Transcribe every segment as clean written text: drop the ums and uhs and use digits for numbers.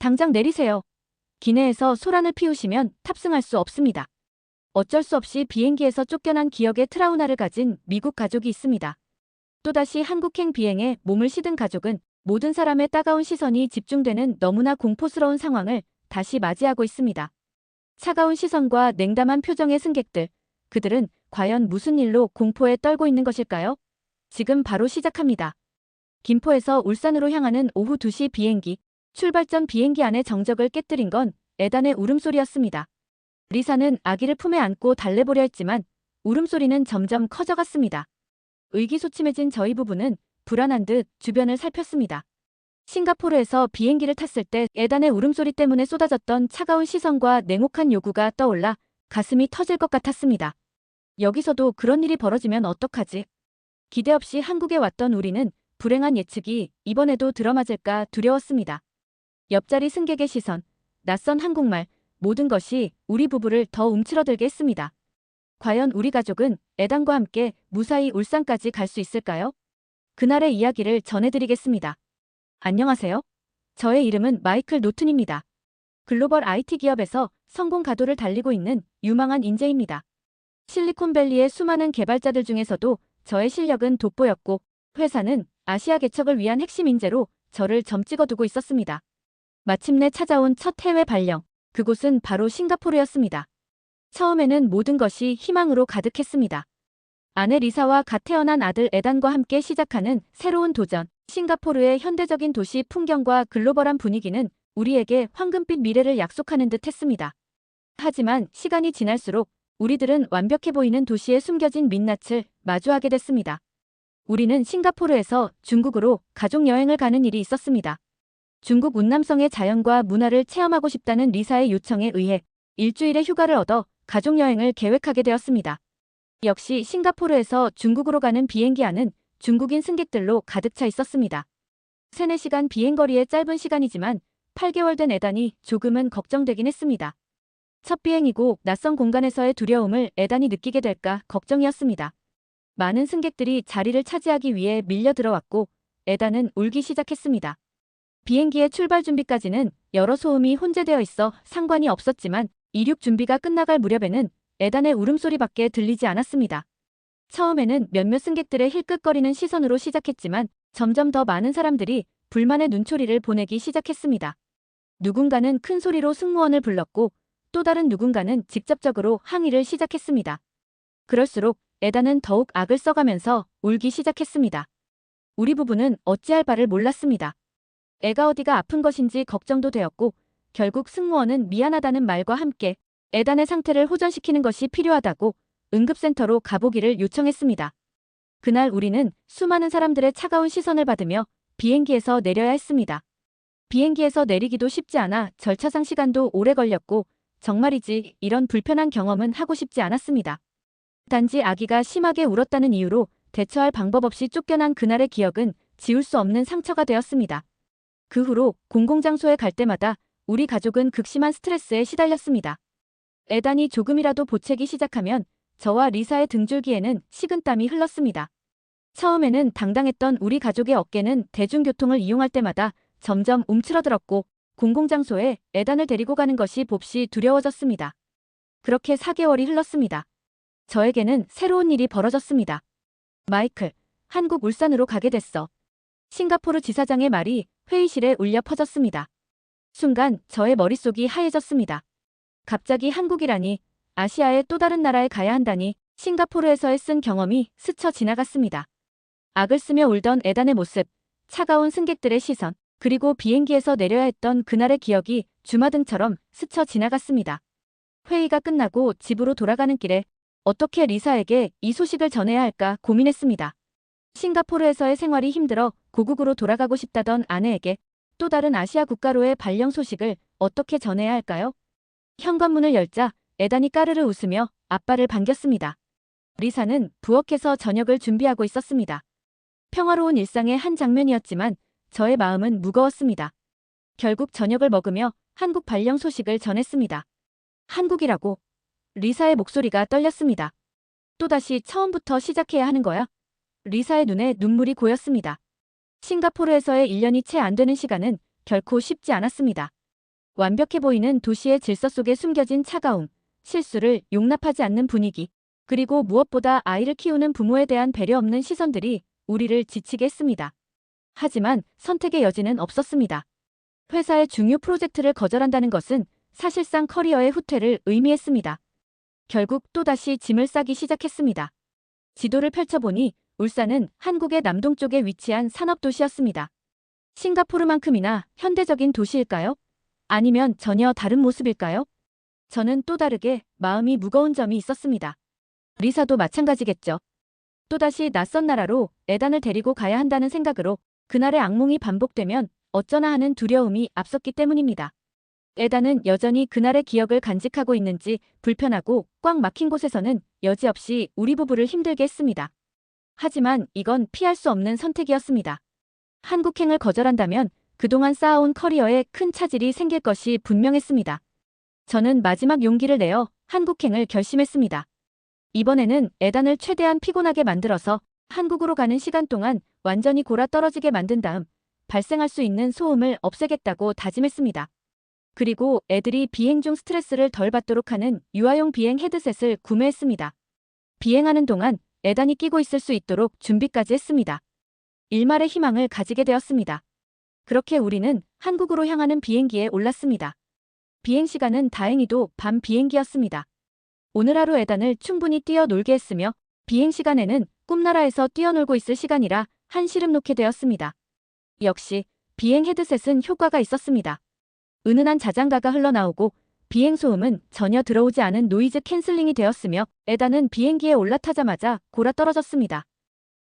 당장 내리세요. 기내에서 소란을 피우시면 탑승할 수 없습니다. 어쩔 수 없이 비행기에서 쫓겨난 기억의 트라우마를 가진 미국 가족이 있습니다. 또다시 한국행 비행에 몸을 시든 가족은 모든 사람의 따가운 시선이 집중되는 너무나 공포스러운 상황을 다시 맞이하고 있습니다. 차가운 시선과 냉담한 표정의 승객들, 그들은 과연 무슨 일로 공포에 떨고 있는 것일까요? 지금 바로 시작합니다. 김포에서 울산으로 향하는 오후 2시 비행기, 출발 전 비행기 안의 정적을 깨뜨린 건 애단의 울음소리였습니다. 리사는 아기를 품에 안고 달래보려 했지만 울음소리는 점점 커져갔습니다. 의기소침해진 저희 부부는 불안한 듯 주변을 살폈습니다. 싱가포르에서 비행기를 탔을 때 애단의 울음소리 때문에 쏟아졌던 차가운 시선과 냉혹한 요구가 떠올라 가슴이 터질 것 같았습니다. 여기서도 그런 일이 벌어지면 어떡하지? 기대 없이 한국에 왔던 우리는 불행한 예측이 이번에도 들어맞을까 두려웠습니다. 옆자리 승객의 시선, 낯선 한국말, 모든 것이 우리 부부를 더 움츠러들게 했습니다. 과연 우리 가족은 애단과 함께 무사히 울산까지 갈 수 있을까요? 그날의 이야기를 전해드리겠습니다. 안녕하세요. 저의 이름은 마이클 노튼입니다. 글로벌 IT 기업에서 성공 가도를 달리고 있는 유망한 인재입니다. 실리콘밸리의 수많은 개발자들 중에서도 저의 실력은 돋보였고 회사는 아시아 개척을 위한 핵심 인재로 저를 점 찍어두고 있었습니다. 마침내 찾아온 첫 해외 발령, 그곳은 바로 싱가포르였습니다. 처음에는 모든 것이 희망으로 가득했습니다. 아내 리사와 갓 태어난 아들 에단과 함께 시작하는 새로운 도전, 싱가포르의 현대적인 도시 풍경과 글로벌한 분위기는 우리에게 황금빛 미래를 약속하는 듯 했습니다. 하지만 시간이 지날수록 우리들은 완벽해 보이는 도시에 숨겨진 민낯을 마주하게 됐습니다. 우리는 싱가포르에서 중국으로 가족여행을 가는 일이 있었습니다. 중국 운남성의 자연과 문화를 체험하고 싶다는 리사의 요청에 의해 일주일의 휴가를 얻어 가족여행을 계획하게 되었습니다. 역시 싱가포르에서 중국으로 가는 비행기 안은 중국인 승객들로 가득 차 있었습니다. 3-4시간 비행거리의 짧은 시간이지만 8개월 된 에단이 조금은 걱정되긴 했습니다. 첫 비행이고 낯선 공간에서의 두려움을 에단이 느끼게 될까 걱정이었습니다. 많은 승객들이 자리를 차지하기 위해 밀려 들어왔고 에단은 울기 시작했습니다. 비행기의 출발 준비까지는 여러 소음이 혼재되어 있어 상관이 없었지만 이륙 준비가 끝나갈 무렵에는 에단의 울음소리밖에 들리지 않았습니다. 처음에는 몇몇 승객들의 힐끗거리는 시선으로 시작했지만 점점 더 많은 사람들이 불만의 눈초리를 보내기 시작했습니다. 누군가는 큰 소리로 승무원을 불렀고 또 다른 누군가는 직접적으로 항의를 시작했습니다. 그럴수록 에단은 더욱 악을 써가면서 울기 시작했습니다. 우리 부부는 어찌할 바를 몰랐습니다. 애가 어디가 아픈 것인지 걱정도 되었고 결국 승무원은 미안하다는 말과 함께 에단의 상태를 호전시키는 것이 필요하다고 응급센터로 가보기를 요청했습니다. 그날 우리는 수많은 사람들의 차가운 시선을 받으며 비행기에서 내려야 했습니다. 비행기에서 내리기도 쉽지 않아 절차상 시간도 오래 걸렸고 정말이지 이런 불편한 경험은 하고 싶지 않았습니다. 단지 아기가 심하게 울었다는 이유로 대처할 방법 없이 쫓겨난 그날의 기억은 지울 수 없는 상처가 되었습니다. 그 후로 공공장소에 갈 때마다 우리 가족은 극심한 스트레스에 시달렸습니다. 에단이 조금이라도 보채기 시작하면 저와 리사의 등줄기에는 식은땀이 흘렀습니다. 처음에는 당당했던 우리 가족의 어깨는 대중교통을 이용할 때마다 점점 움츠러들었고 공공장소에 에단을 데리고 가는 것이 몹시 두려워졌습니다. 그렇게 4개월이 흘렀습니다. 저에게는 새로운 일이 벌어졌습니다. 마이클, 한국 울산으로 가게 됐어. 싱가포르 지사장의 말이 회의실에 울려 퍼졌습니다. 순간 저의 머릿속이 하얘졌습니다. 갑자기 한국이라니, 아시아의 또 다른 나라에 가야 한다니, 싱가포르에서의 쓴 경험이 스쳐 지나갔습니다. 악을 쓰며 울던 에단의 모습, 차가운 승객들의 시선, 그리고 비행기에서 내려야 했던 그날의 기억이 주마등처럼 스쳐 지나갔습니다. 회의가 끝나고 집으로 돌아가는 길에 어떻게 리사에게 이 소식을 전해야 할까 고민했습니다. 싱가포르에서의 생활이 힘들어 고국으로 돌아가고 싶다던 아내에게 또 다른 아시아 국가로의 발령 소식을 어떻게 전해야 할까요? 현관문을 열자 에단이 까르르 웃으며 아빠를 반겼습니다. 리사는 부엌에서 저녁을 준비하고 있었습니다. 평화로운 일상의 한 장면이었지만 저의 마음은 무거웠습니다. 결국 저녁을 먹으며 한국 발령 소식을 전했습니다. 한국이라고. 리사의 목소리가 떨렸습니다. 또다시 처음부터 시작해야 하는 거야? 리사의 눈에 눈물이 고였습니다. 싱가포르에서의 1년이 채 안 되는 시간은 결코 쉽지 않았습니다. 완벽해 보이는 도시의 질서 속에 숨겨진 차가움, 실수를 용납하지 않는 분위기, 그리고 무엇보다 아이를 키우는 부모에 대한 배려 없는 시선들이 우리를 지치게 했습니다. 하지만 선택의 여지는 없었습니다. 회사의 중요 프로젝트를 거절한다는 것은 사실상 커리어의 후퇴를 의미했습니다. 결국 또다시 짐을 싸기 시작했습니다. 지도를 펼쳐보니 울산은 한국의 남동쪽에 위치한 산업도시였습니다. 싱가포르만큼이나 현대적인 도시일까요? 아니면 전혀 다른 모습일까요? 저는 또 다르게 마음이 무거운 점이 있었습니다. 리사도 마찬가지겠죠. 또다시 낯선 나라로 에단을 데리고 가야 한다는 생각으로 그날의 악몽이 반복되면 어쩌나 하는 두려움이 앞섰기 때문입니다. 에단은 여전히 그날의 기억을 간직하고 있는지 불편하고 꽉 막힌 곳에서는 여지없이 우리 부부를 힘들게 했습니다. 하지만 이건 피할 수 없는 선택이었습니다. 한국행을 거절한다면 그동안 쌓아온 커리어에 큰 차질이 생길 것이 분명했습니다. 저는 마지막 용기를 내어 한국행을 결심했습니다. 이번에는 에단을 최대한 피곤하게 만들어서 한국으로 가는 시간 동안 완전히 골아떨어지게 만든 다음 발생할 수 있는 소음을 없애겠다고 다짐했습니다. 그리고 애들이 비행 중 스트레스를 덜 받도록 하는 유아용 비행 헤드셋을 구매했습니다. 비행하는 동안 에단이 끼고 있을 수 있도록 준비까지 했습니다. 일말의 희망을 가지게 되었습니다. 그렇게 우리는 한국으로 향하는 비행기에 올랐습니다. 비행 시간은 다행히도 밤 비행기였습니다. 오늘 하루 에단을 충분히 뛰어놀게 했으며 비행 시간에는 꿈나라에서 뛰어놀고 있을 시간이라 한시름 놓게 되었습니다. 역시 비행 헤드셋은 효과가 있었습니다. 은은한 자장가가 흘러나오고 비행 소음은 전혀 들어오지 않은 노이즈 캔슬링이 되었으며 에단은 비행기에 올라타자마자 골아떨어졌습니다.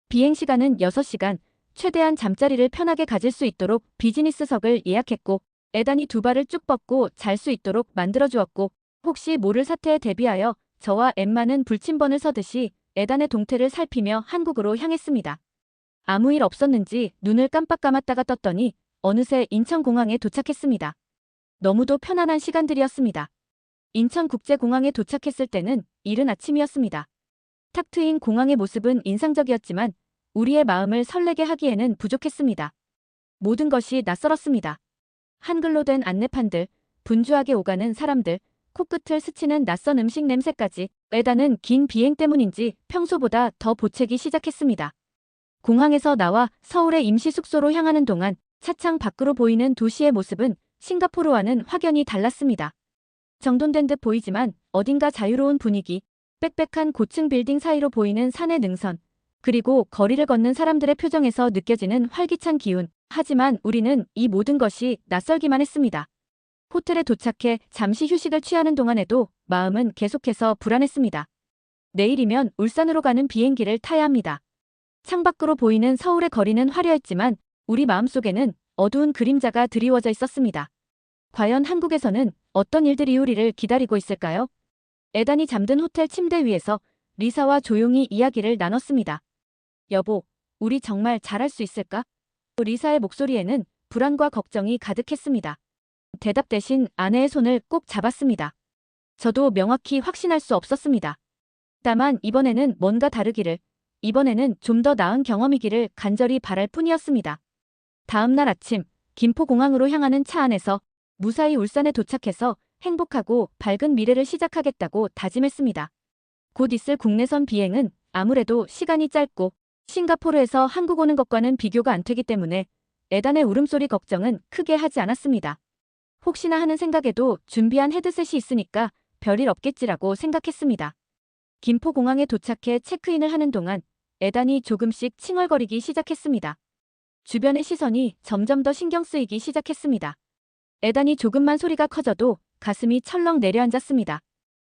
비행 시간은 6시간, 최대한 잠자리를 편하게 가질 수 있도록 비즈니스석을 예약했고 에단이 두 발을 쭉 뻗고 잘 수 있도록 만들어주었고 혹시 모를 사태에 대비하여 저와 엠마는 불침번을 서듯이 에단의 동태를 살피며 한국으로 향했습니다. 아무 일 없었는지 눈을 깜빡 감았다가 떴더니 어느새 인천공항에 도착했습니다. 너무도 편안한 시간들이었습니다. 인천국제공항에 도착했을 때는 이른 아침이었습니다. 탁 트인 공항의 모습은 인상적이었지만 우리의 마음을 설레게 하기에는 부족했습니다. 모든 것이 낯설었습니다. 한글로 된 안내판들, 분주하게 오가는 사람들, 코끝을 스치는 낯선 음식 냄새까지 에단은 긴 비행 때문인지 평소보다 더 보채기 시작했습니다. 공항에서 나와 서울의 임시 숙소로 향하는 동안 차창 밖으로 보이는 도시의 모습은 싱가포르와는 확연히 달랐습니다. 정돈된 듯 보이지만 어딘가 자유로운 분위기, 빽빽한 고층 빌딩 사이로 보이는 산의 능선, 그리고 거리를 걷는 사람들의 표정에서 느껴지는 활기찬 기운. 하지만 우리는 이 모든 것이 낯설기만 했습니다. 호텔에 도착해 잠시 휴식을 취하는 동안에도 마음은 계속해서 불안했습니다. 내일이면 울산으로 가는 비행기를 타야 합니다. 창밖으로 보이는 서울의 거리는 화려했지만 우리 마음속에는 어두운 그림자가 드리워져 있었습니다. 과연 한국에서는 어떤 일들이 우리를 기다리고 있을까요? 에단이 잠든 호텔 침대 위에서 리사와 조용히 이야기를 나눴습니다. 여보, 우리 정말 잘할 수 있을까? 리사의 목소리에는 불안과 걱정이 가득했습니다. 대답 대신 아내의 손을 꼭 잡았습니다. 저도 명확히 확신할 수 없었습니다. 다만 이번에는 뭔가 다르기를, 이번에는 좀 더 나은 경험이기를 간절히 바랄 뿐이었습니다. 다음 날 아침, 김포공항으로 향하는 차 안에서 무사히 울산에 도착해서 행복하고 밝은 미래를 시작하겠다고 다짐했습니다. 곧 있을 국내선 비행은 아무래도 시간이 짧고 싱가포르에서 한국 오는 것과는 비교가 안 되기 때문에 에단의 울음소리 걱정은 크게 하지 않았습니다. 혹시나 하는 생각에도 준비한 헤드셋이 있으니까 별일 없겠지라고 생각했습니다. 김포공항에 도착해 체크인을 하는 동안 에단이 조금씩 칭얼거리기 시작했습니다. 주변의 시선이 점점 더 신경 쓰이기 시작했습니다. 에단이 조금만 소리가 커져도 가슴이 철렁 내려앉았습니다.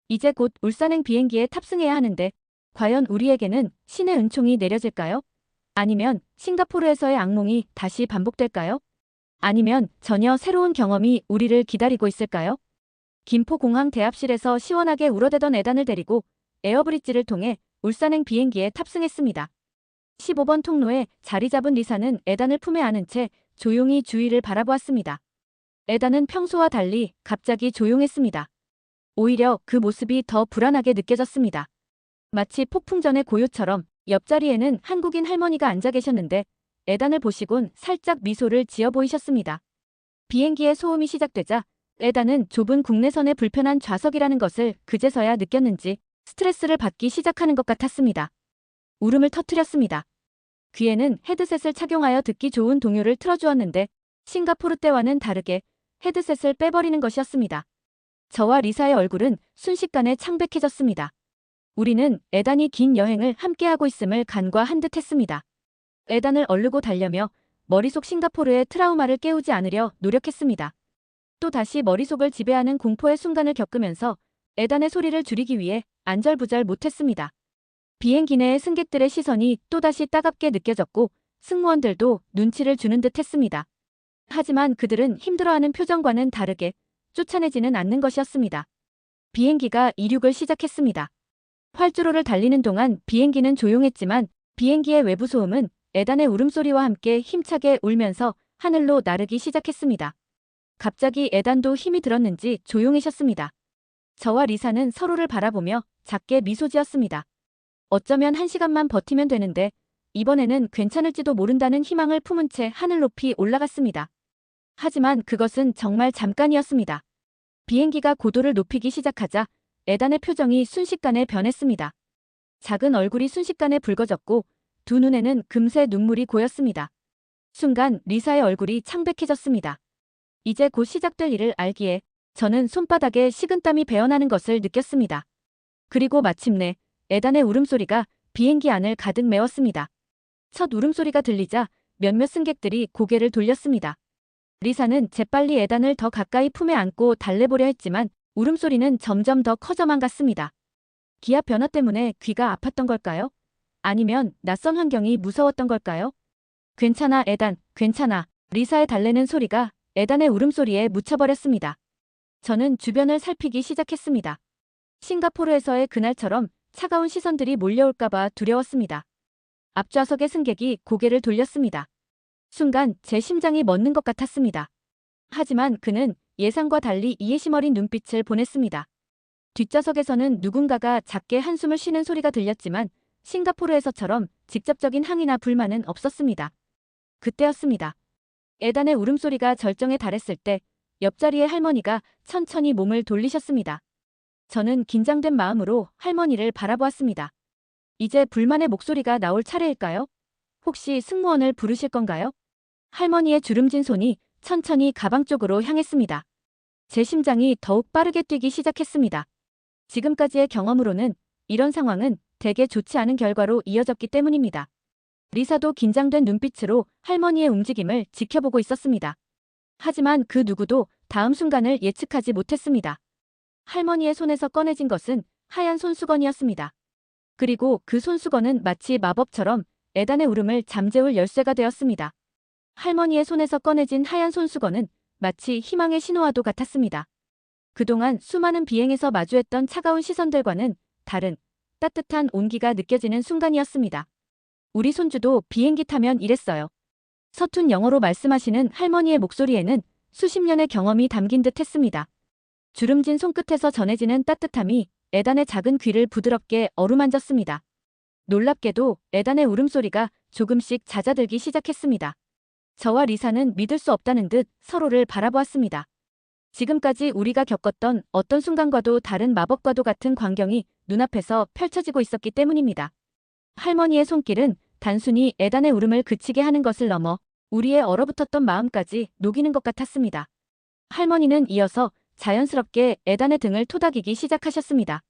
이제 곧 울산행 비행기에 탑승해야 하는데 과연 우리에게는 신의 은총이 내려질까요? 아니면 싱가포르에서의 악몽이 다시 반복될까요? 아니면 전혀 새로운 경험이 우리를 기다리고 있을까요? 김포공항 대합실에서 시원하게 울어대던 에단을 데리고 에어브리지를 통해 울산행 비행기에 탑승했습니다. 15번 통로에 자리 잡은 리사는 에단을 품에 안은 채 조용히 주위를 바라보았습니다. 에단은 평소와 달리 갑자기 조용했습니다. 오히려 그 모습이 더 불안하게 느껴졌습니다. 마치 폭풍 전의 고요처럼 옆자리에는 한국인 할머니가 앉아 계셨는데 에단을 보시곤 살짝 미소를 지어 보이셨습니다. 비행기의 소음이 시작되자 에다는 좁은 국내선의 불편한 좌석이라는 것을 그제서야 느꼈는지 스트레스를 받기 시작하는 것 같았습니다. 울음을 터뜨렸습니다. 귀에는 헤드셋을 착용하여 듣기 좋은 동요를 틀어주었는데 싱가포르 때와는 다르게 헤드셋을 빼버리는 것이었습니다. 저와 리사의 얼굴은 순식간에 창백해졌습니다. 우리는 에단이 긴 여행을 함께하고 있음을 간과한 듯 했습니다. 에단을 얼르고 달려며 머릿속 싱가포르의 트라우마를 깨우지 않으려 노력했습니다. 또 다시 머릿속을 지배하는 공포의 순간을 겪으면서 에단의 소리를 줄이기 위해 안절부절 못했습니다. 비행기 내의 승객들의 시선이 또다시 따갑게 느껴졌고 승무원들도 눈치를 주는 듯 했습니다. 하지만 그들은 힘들어하는 표정과는 다르게 쫓아내지는 않는 것이었습니다. 비행기가 이륙을 시작했습니다. 활주로를 달리는 동안 비행기는 조용했지만 비행기의 외부 소음은 에단의 울음소리와 함께 힘차게 울면서 하늘로 나르기 시작했습니다. 갑자기 에단도 힘이 들었는지 조용해졌습니다. 저와 리사는 서로를 바라보며 작게 미소 지었습니다. 어쩌면 1시간만 버티면 되는데 이번에는 괜찮을지도 모른다는 희망을 품은 채 하늘 높이 올라갔습니다. 하지만 그것은 정말 잠깐이었습니다. 비행기가 고도를 높이기 시작하자 에단의 표정이 순식간에 변했습니다. 작은 얼굴이 순식간에 붉어졌고 두 눈에는 금세 눈물이 고였습니다. 순간 리사의 얼굴이 창백해졌습니다. 이제 곧 시작될 일을 알기에 저는 손바닥에 식은땀이 배어나는 것을 느꼈습니다. 그리고 마침내 에단의 울음소리가 비행기 안을 가득 메웠습니다. 첫 울음소리가 들리자 몇몇 승객들이 고개를 돌렸습니다. 리사는 재빨리 에단을 더 가까이 품에 안고 달래보려 했지만 울음소리는 점점 더 커져만 갔습니다. 기압 변화 때문에 귀가 아팠던 걸까요? 아니면 낯선 환경이 무서웠던 걸까요? 괜찮아, 에단, 괜찮아. 리사의 달래는 소리가 에단의 울음소리에 묻혀버렸습니다. 저는 주변을 살피기 시작했습니다. 싱가포르에서의 그날처럼 차가운 시선들이 몰려올까봐 두려웠습니다. 앞좌석의 승객이 고개를 돌렸습니다. 순간 제 심장이 멎는 것 같았습니다. 하지만 그는 예상과 달리 이해심 어린 눈빛을 보냈습니다. 뒷좌석에서는 누군가가 작게 한숨을 쉬는 소리가 들렸지만 싱가포르에서처럼 직접적인 항의나 불만은 없었습니다. 그때였습니다. 에단의 울음소리가 절정에 달했을 때 옆자리의 할머니가 천천히 몸을 돌리셨습니다. 저는 긴장된 마음으로 할머니를 바라보았습니다. 이제 불만의 목소리가 나올 차례일까요? 혹시 승무원을 부르실 건가요? 할머니의 주름진 손이 천천히 가방 쪽으로 향했습니다. 제 심장이 더욱 빠르게 뛰기 시작했습니다. 지금까지의 경험으로는 이런 상황은 대개 좋지 않은 결과로 이어졌기 때문입니다. 리사도 긴장된 눈빛으로 할머니의 움직임을 지켜보고 있었습니다. 하지만 그 누구도 다음 순간을 예측하지 못했습니다. 할머니의 손에서 꺼내진 것은 하얀 손수건이었습니다. 그리고 그 손수건은 마치 마법처럼 에단의 울음을 잠재울 열쇠가 되었습니다. 할머니의 손에서 꺼내진 하얀 손수건은 마치 희망의 신호와도 같았습니다. 그동안 수많은 비행에서 마주했던 차가운 시선들과는 다른 따뜻한 온기가 느껴지는 순간이었습니다. 우리 손주도 비행기 타면 이랬어요. 서툰 영어로 말씀하시는 할머니의 목소리에는 수십 년의 경험이 담긴 듯 했습니다. 주름진 손끝에서 전해지는 따뜻함이 에단의 작은 귀를 부드럽게 어루만졌습니다. 놀랍게도 에단의 울음소리가 조금씩 잦아들기 시작했습니다. 저와 리사는 믿을 수 없다는 듯 서로를 바라보았습니다. 지금까지 우리가 겪었던 어떤 순간과도 다른 마법과도 같은 광경이 눈앞에서 펼쳐지고 있었기 때문입니다. 할머니의 손길은 단순히 에단의 울음을 그치게 하는 것을 넘어 우리의 얼어붙었던 마음까지 녹이는 것 같았습니다. 할머니는 이어서 자연스럽게 에단의 등을 토닥이기 시작하셨습니다.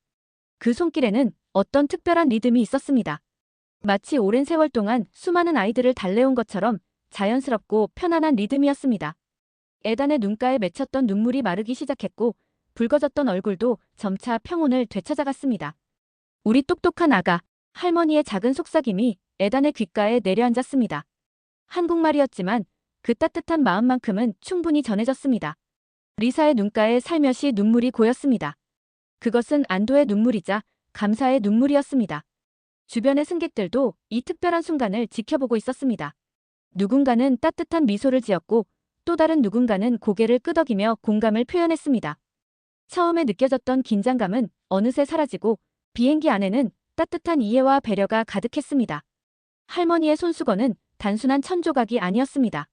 그 손길에는 어떤 특별한 리듬이 있었습니다. 마치 오랜 세월 동안 수많은 아이들을 달래온 것처럼 자연스럽고 편안한 리듬이었습니다. 에단의 눈가에 맺혔던 눈물이 마르기 시작했고 붉어졌던 얼굴도 점차 평온을 되찾아갔습니다. 우리 똑똑한 아가, 할머니의 작은 속삭임이 에단의 귓가에 내려앉았습니다. 한국말이었지만 그 따뜻한 마음만큼은 충분히 전해졌습니다. 리사의 눈가에 살며시 눈물이 고였습니다. 그것은 안도의 눈물이자 감사의 눈물이었습니다. 주변의 승객들도 이 특별한 순간을 지켜보고 있었습니다. 누군가는 따뜻한 미소를 지었고 또 다른 누군가는 고개를 끄덕이며 공감을 표현했습니다. 처음에 느껴졌던 긴장감은 어느새 사라지고 비행기 안에는 따뜻한 이해와 배려가 가득했습니다. 할머니의 손수건은 단순한 천조각이 아니었습니다.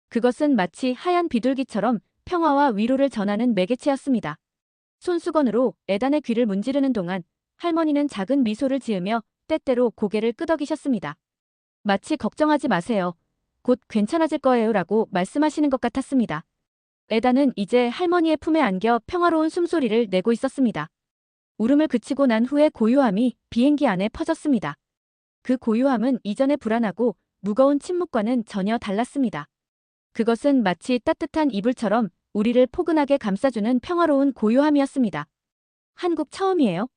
그것은 마치 하얀 비둘기처럼 평화와 위로를 전하는 매개체였습니다. 손수건으로 에단의 귀를 문지르는 동안 할머니는 작은 미소를 지으며 때때로 고개를 끄덕이셨습니다. 마치 걱정하지 마세요. 곧 괜찮아질 거예요 라고 말씀하시는 것 같았습니다. 에단은 이제 할머니의 품에 안겨 평화로운 숨소리를 내고 있었습니다. 울음을 그치고 난 후에 고요함이 비행기 안에 퍼졌습니다. 그 고요함은 이전의 불안하고 무거운 침묵과는 전혀 달랐습니다. 그것은 마치 따뜻한 이불처럼 우리를 포근하게 감싸주는 평화로운 고요함이었습니다. 한국 처음이에요?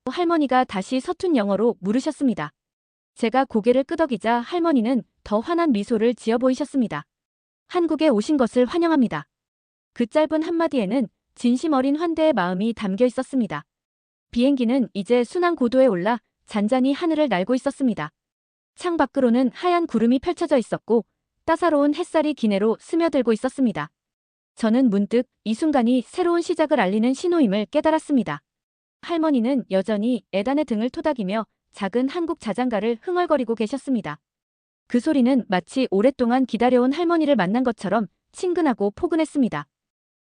할머니가 다시 서툰 영어로 물으셨습니다. 제가 고개를 끄덕이자 할머니는 더 환한 미소를 지어 보이셨습니다. 한국에 오신 것을 환영합니다. 그 짧은 한마디에는 진심 어린 환대의 마음이 담겨 있었습니다. 비행기는 이제 순항 고도에 올라 잔잔히 하늘을 날고 있었습니다. 창 밖으로는 하얀 구름이 펼쳐져 있었고 따사로운 햇살이 기내로 스며들고 있었습니다. 저는 문득 이 순간이 새로운 시작을 알리는 신호임을 깨달았습니다. 할머니는 여전히 에단의 등을 토닥이며 작은 한국 자장가를 흥얼거리고 계셨습니다. 그 소리는 마치 오랫동안 기다려온 할머니를 만난 것처럼 친근하고 포근했습니다.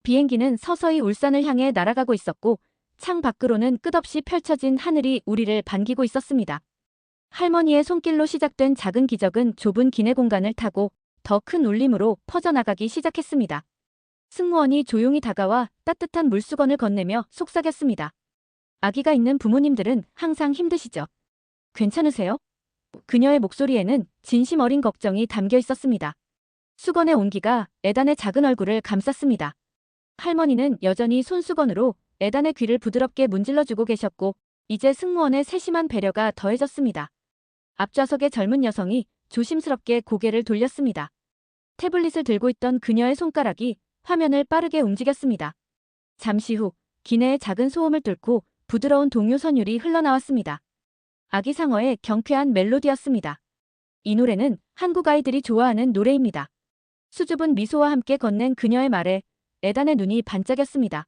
비행기는 서서히 울산을 향해 날아가고 있었고 창 밖으로는 끝없이 펼쳐진 하늘이 우리를 반기고 있었습니다. 할머니의 손길로 시작된 작은 기적은 좁은 기내 공간을 타고 더 큰 울림으로 퍼져나가기 시작했습니다. 승무원이 조용히 다가와 따뜻한 물수건을 건네며 속삭였습니다. 아기가 있는 부모님들은 항상 힘드시죠? 괜찮으세요? 그녀의 목소리에는 진심 어린 걱정이 담겨 있었습니다. 수건의 온기가 에단의 작은 얼굴을 감쌌습니다. 할머니는 여전히 손수건으로 에단의 귀를 부드럽게 문질러주고 계셨고 이제 승무원의 세심한 배려가 더해졌습니다. 앞좌석의 젊은 여성이 조심스럽게 고개를 돌렸습니다. 태블릿을 들고 있던 그녀의 손가락이 화면을 빠르게 움직였습니다. 잠시 후 기내의 작은 소음을 뚫고 부드러운 동요 선율이 흘러나왔습니다. 아기 상어의 경쾌한 멜로디였습니다. 이 노래는 한국 아이들이 좋아하는 노래입니다. 수줍은 미소와 함께 건넨 그녀의 말에 에단의 눈이 반짝였습니다.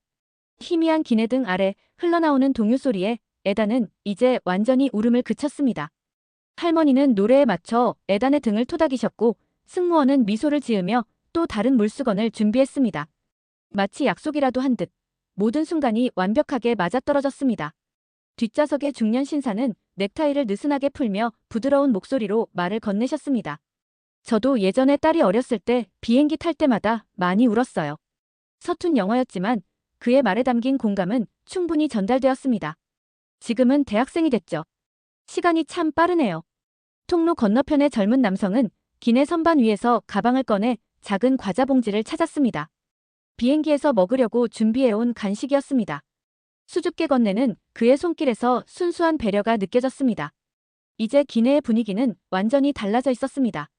희미한 기내등 아래 흘러나오는 동요 소리에 에단은 이제 완전히 울음을 그쳤습니다. 할머니는 노래에 맞춰 에단의 등을 토닥이셨고 승무원은 미소를 지으며 또 다른 물수건을 준비했습니다. 마치 약속이라도 한 듯 모든 순간이 완벽하게 맞아떨어졌습니다. 뒷좌석의 중년 신사는 넥타이를 느슨하게 풀며 부드러운 목소리로 말을 건네셨습니다. 저도 예전에 딸이 어렸을 때 비행기 탈 때마다 많이 울었어요. 서툰 영어였지만 그의 말에 담긴 공감은 충분히 전달되었습니다. 지금은 대학생이 됐죠. 시간이 참 빠르네요. 통로 건너편의 젊은 남성은 기내 선반 위에서 가방을 꺼내 작은 과자 봉지를 찾았습니다. 비행기에서 먹으려고 준비해온 간식이었습니다. 수줍게 건네는 그의 손길에서 순수한 배려가 느껴졌습니다. 이제 기내의 분위기는 완전히 달라져 있었습니다.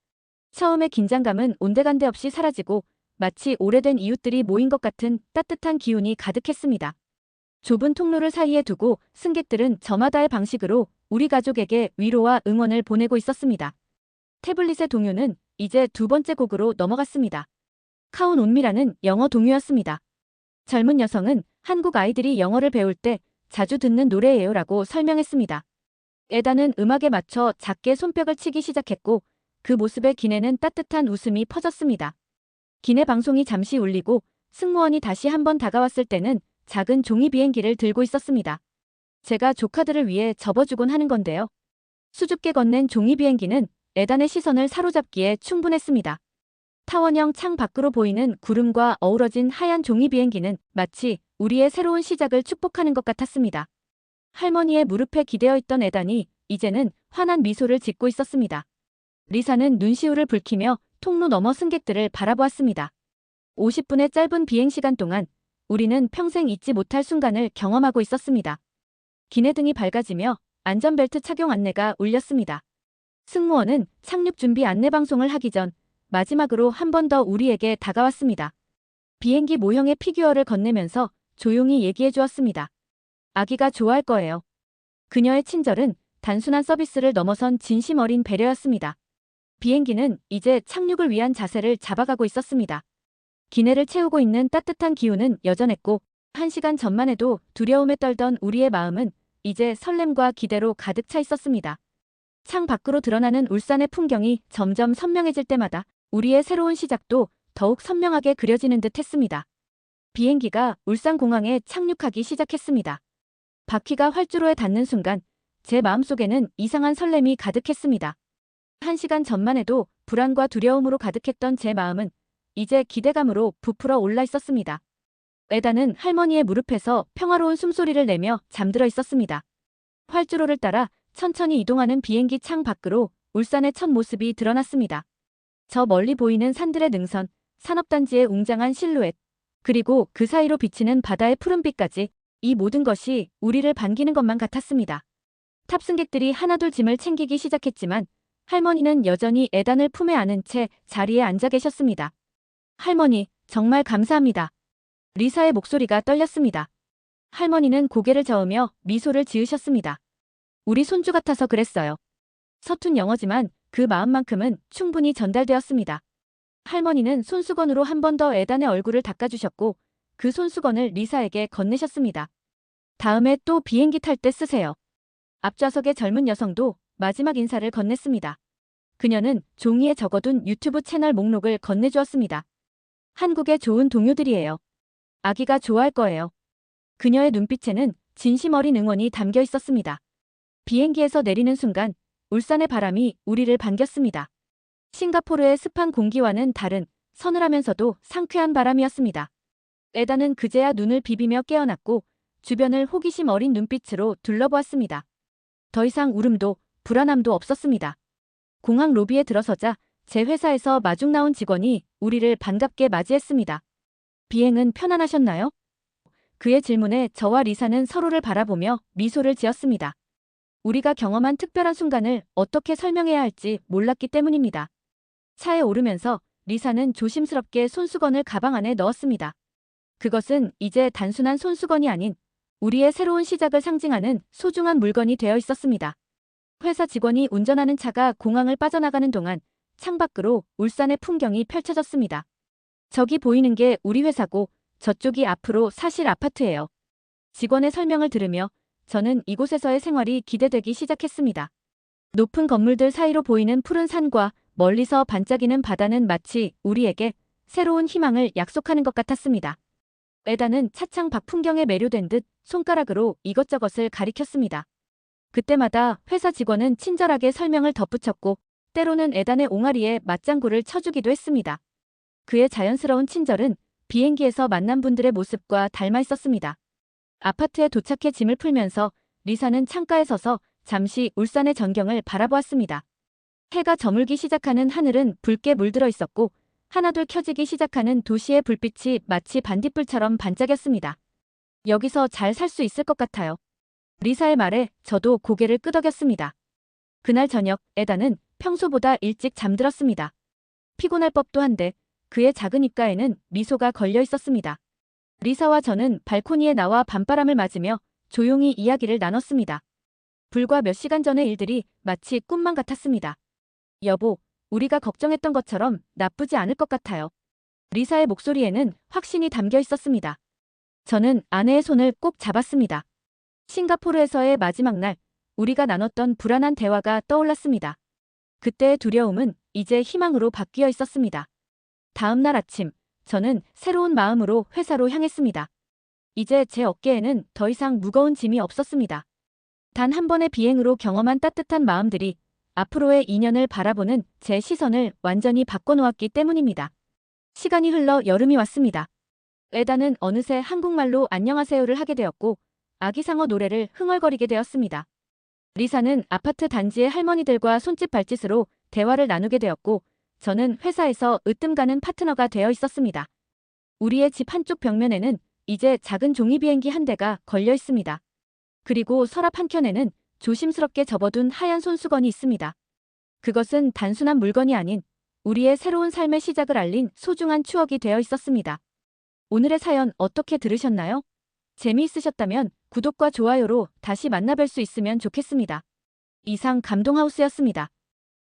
처음의 긴장감은 온데간데 없이 사라지고 마치 오래된 이웃들이 모인 것 같은 따뜻한 기운이 가득했습니다. 좁은 통로를 사이에 두고 승객들은 저마다의 방식으로 우리 가족에게 위로와 응원을 보내고 있었습니다. 태블릿의 동요는 이제 두 번째 곡으로 넘어갔습니다. 카운 온미라는 영어 동요였습니다. 젊은 여성은 한국 아이들이 영어를 배울 때 자주 듣는 노래예요 라고 설명했습니다. 에다는 음악에 맞춰 작게 손뼉을 치기 시작했고 그 모습에 기내는 따뜻한 웃음이 퍼졌습니다. 기내 방송이 잠시 울리고 승무원이 다시 한번 다가왔을 때는 작은 종이 비행기를 들고 있었습니다. 제가 조카들을 위해 접어주곤 하는 건데요. 수줍게 건넨 종이 비행기는 에단의 시선을 사로잡기에 충분했습니다. 타원형 창 밖으로 보이는 구름과 어우러진 하얀 종이 비행기는 마치 우리의 새로운 시작을 축복하는 것 같았습니다. 할머니의 무릎에 기대어 있던 에단이 이제는 환한 미소를 짓고 있었습니다. 리사는 눈시울을 붉히며 통로 너머 승객들을 바라보았습니다. 50분의 짧은 비행시간 동안 우리는 평생 잊지 못할 순간을 경험하고 있었습니다. 기내등이 밝아지며 안전벨트 착용 안내가 울렸습니다. 승무원은 착륙 준비 안내 방송을 하기 전 마지막으로 한 번 더 우리에게 다가왔습니다. 비행기 모형의 피규어를 건네면서 조용히 얘기해 주었습니다. 아기가 좋아할 거예요. 그녀의 친절은 단순한 서비스를 넘어선 진심 어린 배려였습니다. 비행기는 이제 착륙을 위한 자세를 잡아가고 있었습니다. 기내를 채우고 있는 따뜻한 기운은 여전했고 1시간 전만 해도 두려움에 떨던 우리의 마음은 이제 설렘과 기대로 가득 차 있었습니다. 창 밖으로 드러나는 울산의 풍경이 점점 선명해질 때마다 우리의 새로운 시작도 더욱 선명하게 그려지는 듯 했습니다. 비행기가 울산공항에 착륙하기 시작했습니다. 바퀴가 활주로에 닿는 순간 제 마음속에는 이상한 설렘이 가득했습니다. 1시간 전만 해도 불안과 두려움으로 가득했던 제 마음은 이제 기대감으로 부풀어 올라 있었습니다. 에다는 할머니의 무릎에서 평화로운 숨소리를 내며 잠들어 있었습니다. 활주로를 따라 천천히 이동하는 비행기 창 밖으로 울산의 첫 모습이 드러났습니다. 저 멀리 보이는 산들의 능선, 산업단지의 웅장한 실루엣, 그리고 그 사이로 비치는 바다의 푸른빛까지 이 모든 것이 우리를 반기는 것만 같았습니다. 탑승객들이 하나둘 짐을 챙기기 시작했지만 할머니는 여전히 에단을 품에 안은 채 자리에 앉아 계셨습니다. 할머니, 정말 감사합니다. 리사의 목소리가 떨렸습니다. 할머니는 고개를 저으며 미소를 지으셨습니다. 우리 손주 같아서 그랬어요. 서툰 영어지만 그 마음만큼은 충분히 전달되었습니다. 할머니는 손수건으로 한 번 더 에단의 얼굴을 닦아주셨고 그 손수건을 리사에게 건네셨습니다. 다음에 또 비행기 탈 때 쓰세요. 앞좌석의 젊은 여성도 마지막 인사를 건넸습니다. 그녀는 종이에 적어둔 유튜브 채널 목록을 건네주었습니다. 한국의 좋은 동료들이에요. 아기가 좋아할 거예요. 그녀의 눈빛에는 진심 어린 응원이 담겨 있었습니다. 비행기에서 내리는 순간 울산의 바람이 우리를 반겼습니다. 싱가포르의 습한 공기와는 다른 서늘하면서도 상쾌한 바람이었습니다. 에다는 그제야 눈을 비비며 깨어났고 주변을 호기심 어린 눈빛으로 둘러보았습니다. 더 이상 울음도 불안함도 없었습니다. 공항 로비에 들어서자 제 회사에서 마중 나온 직원이 우리를 반갑게 맞이했습니다. 비행은 편안하셨나요? 그의 질문에 저와 리사는 서로를 바라보며 미소를 지었습니다. 우리가 경험한 특별한 순간을 어떻게 설명해야 할지 몰랐기 때문입니다. 차에 오르면서 리사는 조심스럽게 손수건을 가방 안에 넣었습니다. 그것은 이제 단순한 손수건이 아닌 우리의 새로운 시작을 상징하는 소중한 물건이 되어 있었습니다. 회사 직원이 운전하는 차가 공항을 빠져나가는 동안 창밖으로 울산의 풍경이 펼쳐졌습니다. 저기 보이는 게 우리 회사고 저쪽이 앞으로 사실 아파트예요. 직원의 설명을 들으며 저는 이곳에서의 생활이 기대되기 시작했습니다. 높은 건물들 사이로 보이는 푸른 산과 멀리서 반짝이는 바다는 마치 우리에게 새로운 희망을 약속하는 것 같았습니다. 에다는 차창 밖 풍경에 매료된 듯 손가락으로 이것저것을 가리켰습니다. 그때마다 회사 직원은 친절하게 설명을 덧붙였고 때로는 에단의 옹알이에 맞장구를 쳐주기도 했습니다. 그의 자연스러운 친절은 비행기에서 만난 분들의 모습과 닮아 있었습니다. 아파트에 도착해 짐을 풀면서 리사는 창가에 서서 잠시 울산의 전경을 바라보았습니다. 해가 저물기 시작하는 하늘은 붉게 물들어 있었고 하나둘 켜지기 시작하는 도시의 불빛이 마치 반딧불처럼 반짝였습니다. 여기서 잘 살 수 있을 것 같아요. 리사의 말에 저도 고개를 끄덕였습니다. 그날 저녁 에다는 평소보다 일찍 잠들었습니다. 피곤할 법도 한데 그의 작은 입가에는 미소가 걸려 있었습니다. 리사와 저는 발코니에 나와 밤바람을 맞으며 조용히 이야기를 나눴습니다. 불과 몇 시간 전의 일들이 마치 꿈만 같았습니다. 여보, 우리가 걱정했던 것처럼 나쁘지 않을 것 같아요. 리사의 목소리에는 확신이 담겨 있었습니다. 저는 아내의 손을 꼭 잡았습니다. 싱가포르에서의 마지막 날, 우리가 나눴던 불안한 대화가 떠올랐습니다. 그때의 두려움은 이제 희망으로 바뀌어 있었습니다. 다음 날 아침, 저는 새로운 마음으로 회사로 향했습니다. 이제 제 어깨에는 더 이상 무거운 짐이 없었습니다. 단 한 번의 비행으로 경험한 따뜻한 마음들이 앞으로의 2년을 바라보는 제 시선을 완전히 바꿔놓았기 때문입니다. 시간이 흘러 여름이 왔습니다. 에다는 어느새 한국말로 안녕하세요를 하게 되었고 아기상어 노래를 흥얼거리게 되었습니다. 리사는 아파트 단지의 할머니들과 손짓 발짓으로 대화를 나누게 되었고 저는 회사에서 으뜸가는 파트너가 되어 있었습니다. 우리의 집 한쪽 벽면에는 이제 작은 종이 비행기 한 대가 걸려 있습니다. 그리고 서랍 한켠에는 조심스럽게 접어둔 하얀 손수건이 있습니다. 그것은 단순한 물건이 아닌 우리의 새로운 삶의 시작을 알린 소중한 추억이 되어 있었습니다. 오늘의 사연 어떻게 들으셨나요? 재미있으셨다면 구독과 좋아요로 다시 만나뵐 수 있으면 좋겠습니다. 이상 감동하우스였습니다.